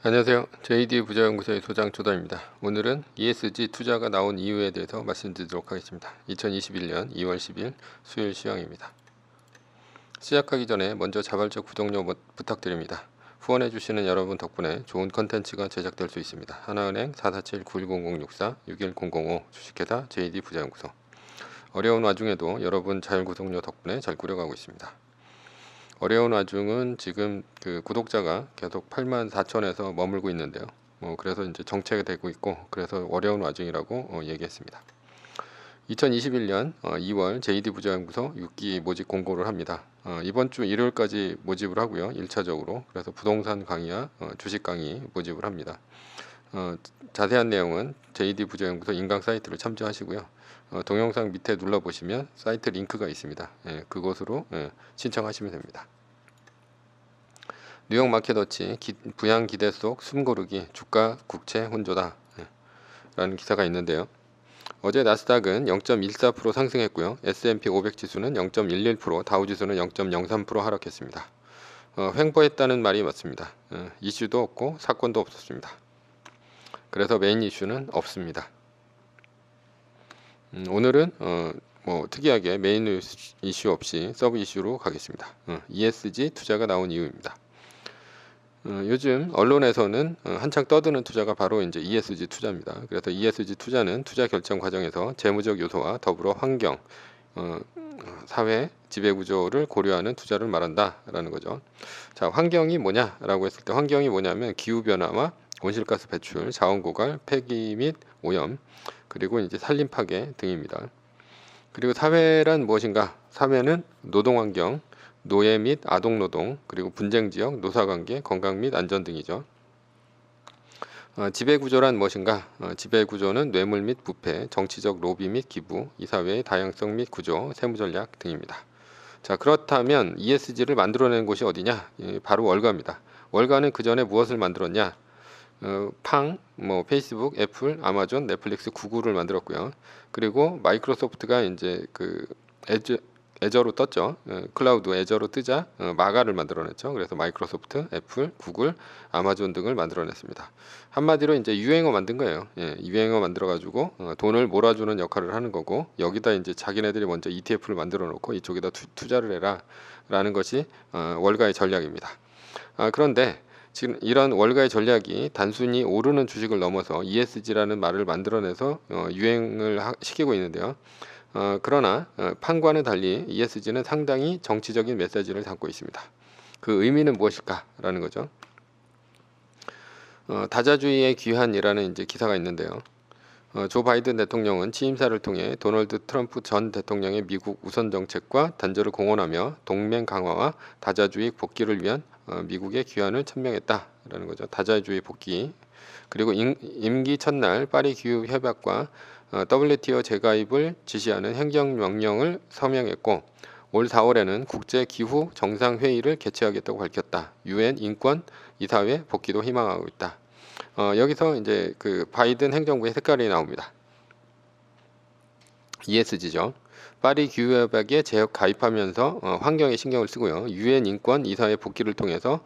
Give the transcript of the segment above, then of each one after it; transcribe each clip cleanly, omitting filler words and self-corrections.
안녕하세요. JD 부자연구소의 소장 조담입니다. 오늘은 ESG 투자가 나온 이유에 대해서 말씀드리도록 하겠습니다. 2021년 2월 10일 수요일 시황입니다. 시작하기 전에 먼저 자발적 구독료 부탁드립니다. 후원해주시는 여러분 덕분에 좋은 컨텐츠가 제작될 수 있습니다. 하나은행 447-910064-61005 주식회사 JD 부자연구소. 어려운 와중에도 여러분 자율구독료 덕분에 잘 꾸려가고 있습니다. 어려운 와중은 지금 그 구독자가 계속 84,000에서 머물고 있는데요. 그래서 이제 정체가 되고 있고, 그래서 어려운 와중이라고 얘기했습니다. 2021년 2월 JD 부자연구소 6기 모집 공고를 합니다. 이번 주 일요일까지 모집을 하고요. 1차적으로. 그래서 부동산 강의와 주식 강의 모집을 합니다. 자세한 내용은 JD 부자연구소 인강 사이트를 참조하시고요. 동영상 밑에 눌러보시면 사이트 링크가 있습니다. 그곳으로 신청하시면 됩니다. 뉴욕 마켓워치 부양 기대 속 숨고르기 주가 국채 혼조다 라는 기사가 있는데요. 어제 나스닥은 0.14% 상승했고요. S&P 500 지수는 0.11%, 다우 지수는 0.03% 하락했습니다. 횡보했다는 말이 맞습니다. 이슈도 없고 사건도 없었습니다. 그래서 메인 이슈는 없습니다. 오늘은 특이하게 메인 이슈 없이 서브 이슈로 가겠습니다. ESG 투자가 나온 이유입니다. 요즘 언론에서는 한창 떠드는 투자가 바로 이제 ESG 투자입니다. 그래서 ESG 투자는 투자 결정 과정에서 재무적 요소와 더불어 환경, 사회, 지배 구조를 고려하는 투자를 말한다라는 거죠. 자, 환경이 뭐냐라고 했을 때 환경이 뭐냐면 기후 변화와 온실가스 배출, 자원 고갈, 폐기 및 오염, 그리고 이제 산림 파괴 등입니다. 그리고 사회란 무엇인가? 사회는 노동 환경, 노예 및 아동 노동, 그리고 분쟁 지역, 노사 관계, 건강 및 안전 등이죠. 지배 구조란 무엇인가? 지배 구조는 뇌물 및 부패, 정치적 로비 및 기부, 이 사회의 다양성 및 구조, 세무 전략 등입니다. 자, 그렇다면 ESG를 만들어낸 곳이 어디냐? 바로 월가입니다. 월가는 그 전에 무엇을 만들었냐? 페이스북, 애플, 아마존, 넷플릭스, 구글을 만들었고요. 그리고 마이크로소프트가 이제 그 애저로 떴죠. 클라우드 애저로 뜨자 마가를 만들어냈죠. 그래서 마이크로소프트, 애플, 구글, 아마존 등을 만들어냈습니다. 한마디로 이제 유행어 만든 거예요. 유행어 만들어가지고 돈을 몰아주는 역할을 하는 거고, 여기다 이제 자기네들이 먼저 ETF를 만들어놓고 이쪽에다 투자를 해라라는 것이 월가의 전략입니다. 그런데 지금 이런 월가의 전략이 단순히 오르는 주식을 넘어서 ESG라는 말을 만들어내서 유행을 시키고 있는데요. 그러나 판과는 달리 ESG는 상당히 정치적인 메시지를 담고 있습니다. 그 의미는 무엇일까라는 거죠. 다자주의의 귀환이라는 이제 기사가 있는데요. 조 바이든 대통령은 취임사를 통해 도널드 트럼프 전 대통령의 미국 우선 정책과 단절을 공언하며 동맹 강화와 다자주의 복귀를 위한 미국의 귀환을 천명했다라는 거죠. 다자주의 복귀. 그리고 임기 첫날 파리 기후 협약과 WTO 재가입을 지시하는 행정명령을 서명했고, 올 4월에는 국제 기후 정상회의를 개최하겠다고 밝혔다. UN 인권 이사회 복귀도 희망하고 있다. 여기서 이제 그 바이든 행정부의 색깔이 나옵니다. ESG죠. 파리 기후협약에 가입하면서 환경에 신경을 쓰고요. UN 인권 이사회 복귀를 통해서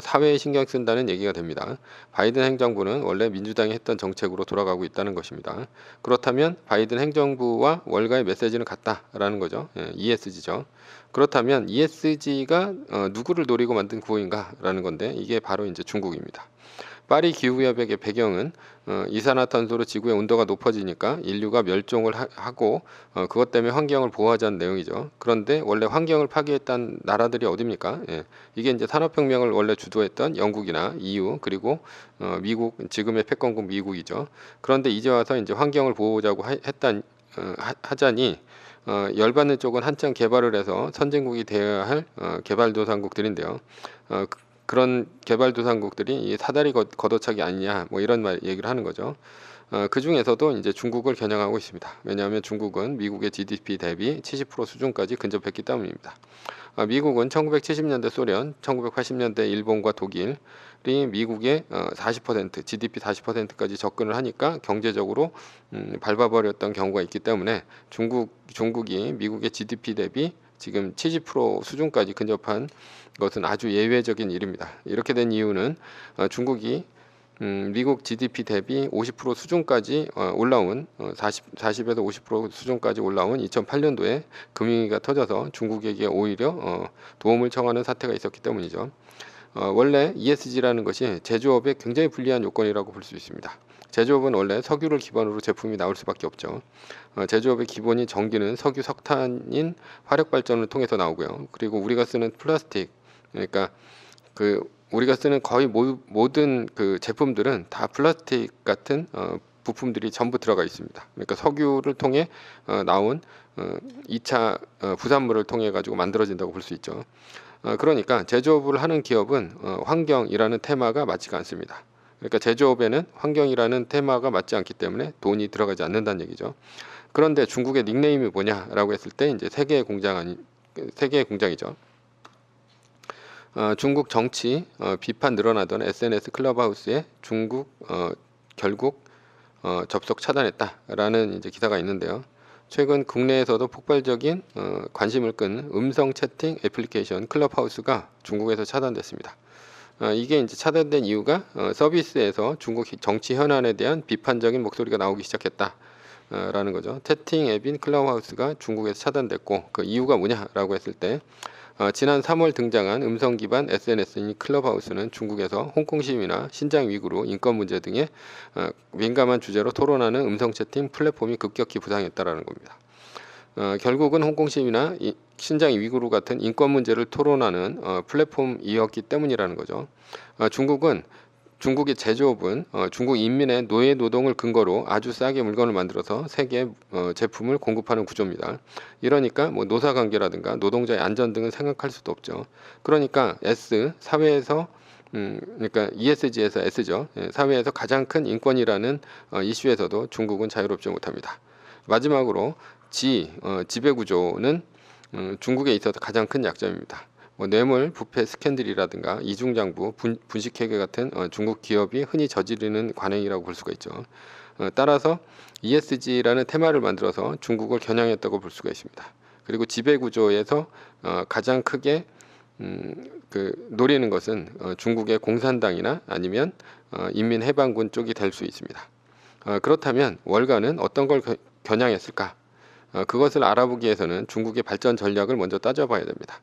사회에 신경 쓴다는 얘기가 됩니다. 바이든 행정부는 원래 민주당이 했던 정책으로 돌아가고 있다는 것입니다. 그렇다면 바이든 행정부와 월가의 메시지는 같다라는 거죠. ESG죠. 그렇다면 ESG가 누구를 노리고 만든 구호인가라는 건데, 이게 바로 이제 중국입니다. 파리 기후협약의 배경은 이산화탄소로 지구의 온도가 높아지니까 인류가 멸종을 하고 그것 때문에 환경을 보호하자는 내용이죠. 그런데 원래 환경을 파괴했던 나라들이 어디입니까? 이게 이제 산업혁명을 원래 주도했던 영국이나 EU, 그리고 미국, 지금의 패권국 미국이죠. 그런데 이제 와서 이제 환경을 보호하자고 하자니 열받는 쪽은 한창 개발을 해서 선진국이 되어야 할 개발도상국들인데요. 그런 개발도상국들이 이 사다리 걷어차기 아니냐, 이런 얘기를 하는 거죠. 그 중에서도 이제 중국을 겨냥하고 있습니다. 왜냐하면 중국은 미국의 GDP 대비 70% 수준까지 근접했기 때문입니다. 미국은 1970년대 소련, 1980년대 일본과 독일이 미국의 40%, GDP 40%까지 접근을 하니까 경제적으로 밟아버렸던 경우가 있기 때문에 중국이 미국의 GDP 대비 지금 70% 수준까지 근접한 것은 아주 예외적인 일입니다. 이렇게 된 이유는 중국이 미국 GDP 대비 50% 수준까지 올라온 40에서 50% 수준까지 올라온 2008년도에 금융위기가 터져서 중국에게 오히려 도움을 청하는 사태가 있었기 때문이죠. 원래 ESG라는 것이 제조업에 굉장히 불리한 요건이라고 볼 수 있습니다. 제조업은 원래 석유를 기반으로 제품이 나올 수밖에 없죠. 제조업의 기본이 전기는 석유, 석탄인 화력 발전을 통해서 나오고요. 그리고 우리가 쓰는 플라스틱, 그러니까 우리가 쓰는 거의 모든 그 제품들은 다 플라스틱 같은 부품들이 전부 들어가 있습니다. 그러니까 석유를 통해 나온 2차 부산물을 통해 가지고 만들어진다고 볼 수 있죠. 그러니까 제조업을 하는 기업은 환경이라는 테마가 맞지가 않습니다. 그러니까 제조업에는 환경이라는 테마가 맞지 않기 때문에 돈이 들어가지 않는다는 얘기죠. 그런데 중국의 닉네임이 뭐냐라고 했을 때 이제 세계의 공장이죠. 중국 정치 비판 늘어나던 SNS 클럽하우스에 중국 결국 접속 차단했다라는 이제 기사가 있는데요. 최근 국내에서도 폭발적인 관심을 끈 음성 채팅 애플리케이션 클럽하우스가 중국에서 차단됐습니다. 이게 이제 차단된 이유가 서비스에서 중국 정치 현안에 대한 비판적인 목소리가 나오기 시작했다라는 거죠. 채팅 앱인 클럽하우스가 중국에서 차단됐고 그 이유가 뭐냐라고 했을 때 지난 3월 등장한 음성 기반 SNS인 클럽하우스는 중국에서 홍콩 시위나 신장 위구르 인권 문제 등의 민감한 주제로 토론하는 음성 채팅 플랫폼이 급격히 부상했다라는 겁니다. 결국은 홍콩 시위나 신장 위구르 같은 인권 문제를 토론하는 플랫폼이었기 때문이라는 거죠. 중국의 제조업은 중국 인민의 노예 노동을 근거로 아주 싸게 물건을 만들어서 세계 제품을 공급하는 구조입니다. 이러니까 뭐 노사 관계라든가 노동자의 안전 등은 생각할 수도 없죠. 그러니까 사회에서 그러니까 ESG에서 S죠. 사회에서 가장 큰 인권이라는 이슈에서도 중국은 자유롭지 못합니다. 마지막으로 지배구조는 중국에 있어서 가장 큰 약점입니다. 뇌물, 부패 스캔들이라든가 이중장부, 분식회계 같은 중국 기업이 흔히 저지르는 관행이라고 볼 수가 있죠. 따라서 ESG라는 테마를 만들어서 중국을 겨냥했다고 볼 수가 있습니다. 그리고 지배구조에서 가장 크게 노리는 것은 중국의 공산당이나 아니면 인민해방군 쪽이 될 수 있습니다. 그렇다면 월가는 어떤 걸 겨냥했을까? 그것을 알아보기 위해서는 중국의 발전 전략을 먼저 따져봐야 됩니다.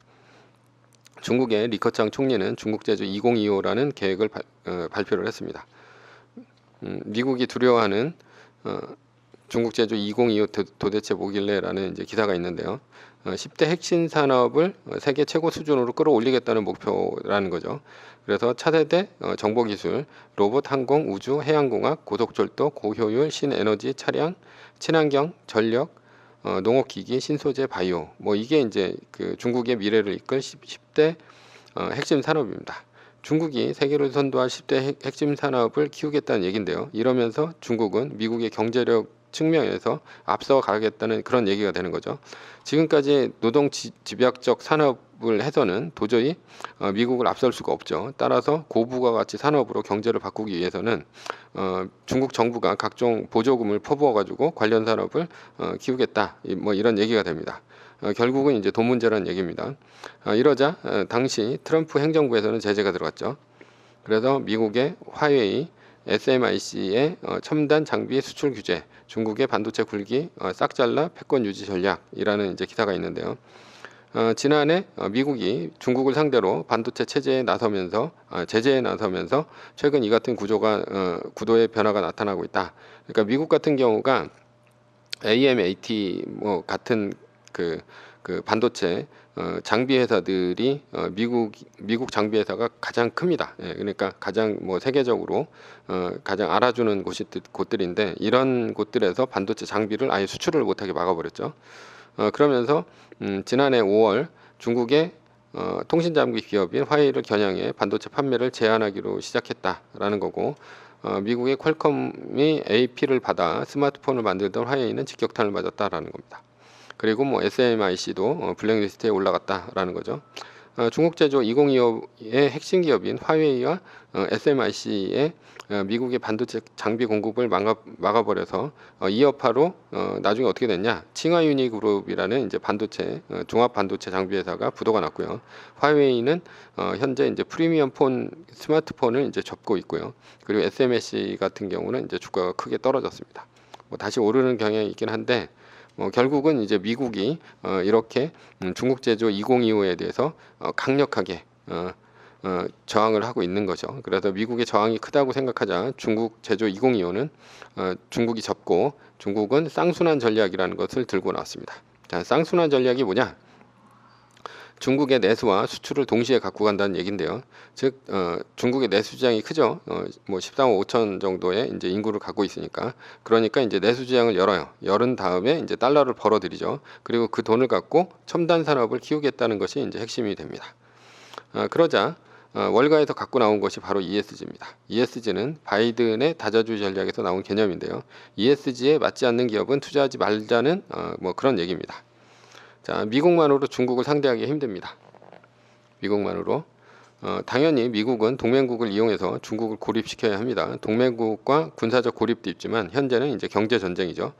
중국의 리커창 총리는 중국제조 2025라는 계획을 발표를 했습니다. 미국이 두려워하는 중국제조 2025 도대체 뭐길래라는 이제 기사가 있는데요. 10대 핵심 산업을 세계 최고 수준으로 끌어올리겠다는 목표라는 거죠. 그래서 차세대 정보기술, 로봇, 항공, 우주, 해양공학, 고속철도, 고효율, 신에너지, 차량, 친환경, 전력, 농업기기, 신소재, 바이오, 뭐 이게 이제 그 중국의 미래를 이끌 10대 핵심 산업입니다. 중국이 세계로 선도할 10대 핵심 산업을 키우겠다는 얘기인데요. 이러면서 중국은 미국의 경제력 측면에서 앞서 가겠다는 그런 얘기가 되는 거죠. 지금까지 노동 집약적 산업을 해서는 도저히 미국을 앞설 수가 없죠. 따라서 고부가가치 산업으로 경제를 바꾸기 위해서는 중국 정부가 각종 보조금을 퍼부어 가지고 관련 산업을 키우겠다, 뭐 이런 얘기가 됩니다. 결국은 이제 돈 문제라는 얘기입니다. 이러자 당시 트럼프 행정부에서는 제재가 들어갔죠. 그래서 미국의 화웨이, SMIC의 첨단 장비 수출 규제, 중국의 반도체 굴기 싹 잘라 패권 유지 전략이라는 이제 기사가 있는데요. 지난해 미국이 중국을 상대로 반도체 제재에 나서면서 최근 이 같은 구도의 변화가 나타나고 있다. 그러니까 미국 같은 경우가 AMAT 뭐 같은 그 반도체 장비 회사들이 미국 장비 회사가 가장 큽니다. 그러니까 가장 뭐 세계적으로 가장 알아주는 곳들인데 이런 곳들에서 반도체 장비를 아예 수출을 못하게 막아버렸죠. 그러면서 지난해 5월 중국의 통신장비 기업인 화웨이를 겨냥해 반도체 판매를 제한하기로 시작했다라는 거고, 미국의 퀄컴이 AP를 받아 스마트폰을 만들던 화웨이는 직격탄을 맞았다라는 겁니다. 그리고 뭐 SMIC도 블랙리스트에 올라갔다라는 거죠. 중국 제조 2025의 핵심 기업인 화웨이와 SMIC의 미국의 반도체 장비 공급을 막아버려서 이 여파로 나중에 어떻게 됐냐? 칭화유니그룹이라는 이제 반도체 종합 반도체 장비 회사가 부도가 났고요. 화웨이는 현재 이제 프리미엄 폰 스마트폰을 이제 접고 있고요. 그리고 SMIC 같은 경우는 이제 주가가 크게 떨어졌습니다. 뭐 다시 오르는 경향이 있긴 한데 결국은 이제 미국이 이렇게 중국 제조 2025에 대해서 강력하게 저항을 하고 있는 거죠. 그래서 미국의 저항이 크다고 생각하자 중국 제조 2025는 중국이 접고 중국은 쌍순환 전략이라는 것을 들고 나왔습니다. 자, 쌍순환 전략이 뭐냐? 중국의 내수와 수출을 동시에 갖고 간다는 얘긴데요. 즉 중국의 내수 시장이 크죠. 뭐 13억 5천 정도의 이제 인구를 갖고 있으니까 그러니까 이제 내수 시장을 열어요. 열은 다음에 이제 달러를 벌어들이죠. 그리고 그 돈을 갖고 첨단 산업을 키우겠다는 것이 이제 핵심이 됩니다. 그러자 월가에서 갖고 나온 것이 바로 ESG입니다. ESG는 바이든의 다자주 전략에서 나온 개념인데요. ESG에 맞지 않는 기업은 투자하지 말자는 뭐 그런 얘기입니다. 자, 미국만으로 중국을 상대하기 힘듭니다. 미국만으로 당연히 미국은 동맹국을 이용해서 중국을 고립시켜야 합니다. 동맹국과 군사적 고립도 있지만 현재는 이제 경제 전쟁이죠.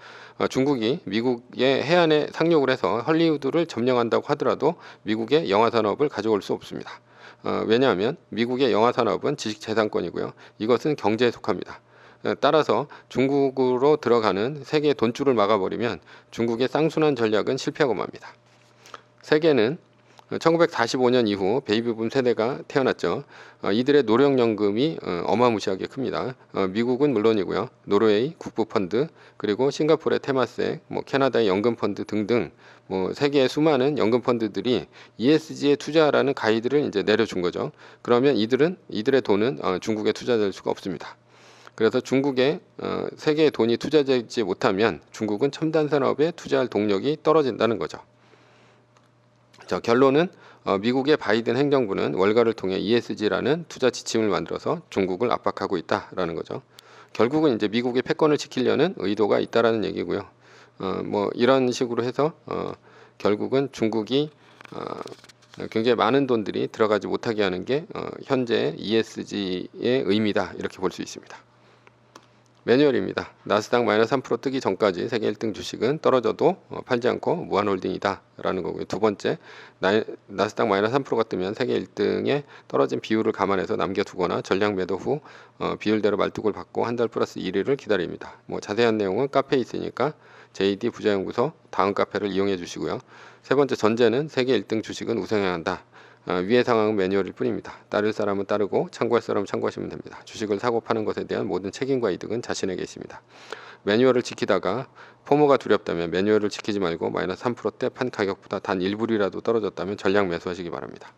중국이 미국의 해안에 상륙을 해서 헐리우드를 점령한다고 하더라도 미국의 영화 산업을 가져올 수 없습니다. 왜냐하면 미국의 영화 산업은 지식재산권이고요. 이것은 경제에 속합니다. 따라서 중국으로 들어가는 세계의 돈줄을 막아버리면 중국의 쌍순환 전략은 실패하고 맙니다. 세계는 1945년 이후 베이비붐 세대가 태어났죠. 이들의 노령연금이 어마무시하게 큽니다. 미국은 물론이고요. 노르웨이 국부펀드, 그리고 싱가포르의 테마세, 캐나다의 연금펀드 등등 세계의 수많은 연금펀드들이 ESG에 투자하라는 가이드를 이제 내려준 거죠. 그러면 이들의 돈은 중국에 투자될 수가 없습니다. 그래서 중국에 세계의 돈이 투자되지 못하면 중국은 첨단 산업에 투자할 동력이 떨어진다는 거죠. 자, 결론은 미국의 바이든 행정부는 월가를 통해 ESG라는 투자 지침을 만들어서 중국을 압박하고 있다라는 거죠. 결국은 이제 미국의 패권을 지키려는 의도가 있다라는 얘기고요. 뭐 이런 식으로 해서 결국은 중국이 굉장히 많은 돈들이 들어가지 못하게 하는 게 현재 ESG의 의미다, 이렇게 볼 수 있습니다. 매뉴얼입니다. 나스닥 마이너스 3% 뜨기 전까지 세계 1등 주식은 떨어져도 팔지 않고 무한홀딩이다 라는 거고요. 두 번째, 나스닥 마이너스 3%가 뜨면 세계 1등의 떨어진 비율을 감안해서 남겨두거나 전량 매도 후 비율대로 말뚝을 받고 한 달 플러스 1위를 기다립니다. 뭐 자세한 내용은 카페에 있으니까 JD 부자연구소 다음 카페를 이용해 주시고요. 세 번째, 전제는 세계 1등 주식은 우승해야 한다. 위의 상황은 매뉴얼일 뿐입니다. 따를 사람은 따르고 참고할 사람은 참고하시면 됩니다. 주식을 사고 파는 것에 대한 모든 책임과 이득은 자신에게 있습니다. 매뉴얼을 지키다가 포모가 두렵다면 매뉴얼을 지키지 말고 마이너스 3%대 판 가격보다 단 1불이라도 떨어졌다면 전량 매수하시기 바랍니다.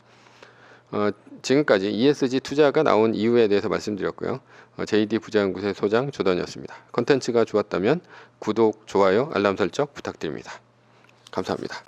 지금까지 ESG 투자가 나온 이유에 대해서 말씀드렸고요. JD 부자연구소의 소장 조던이었습니다. 컨텐츠가 좋았다면 구독, 좋아요, 알람 설정 부탁드립니다. 감사합니다.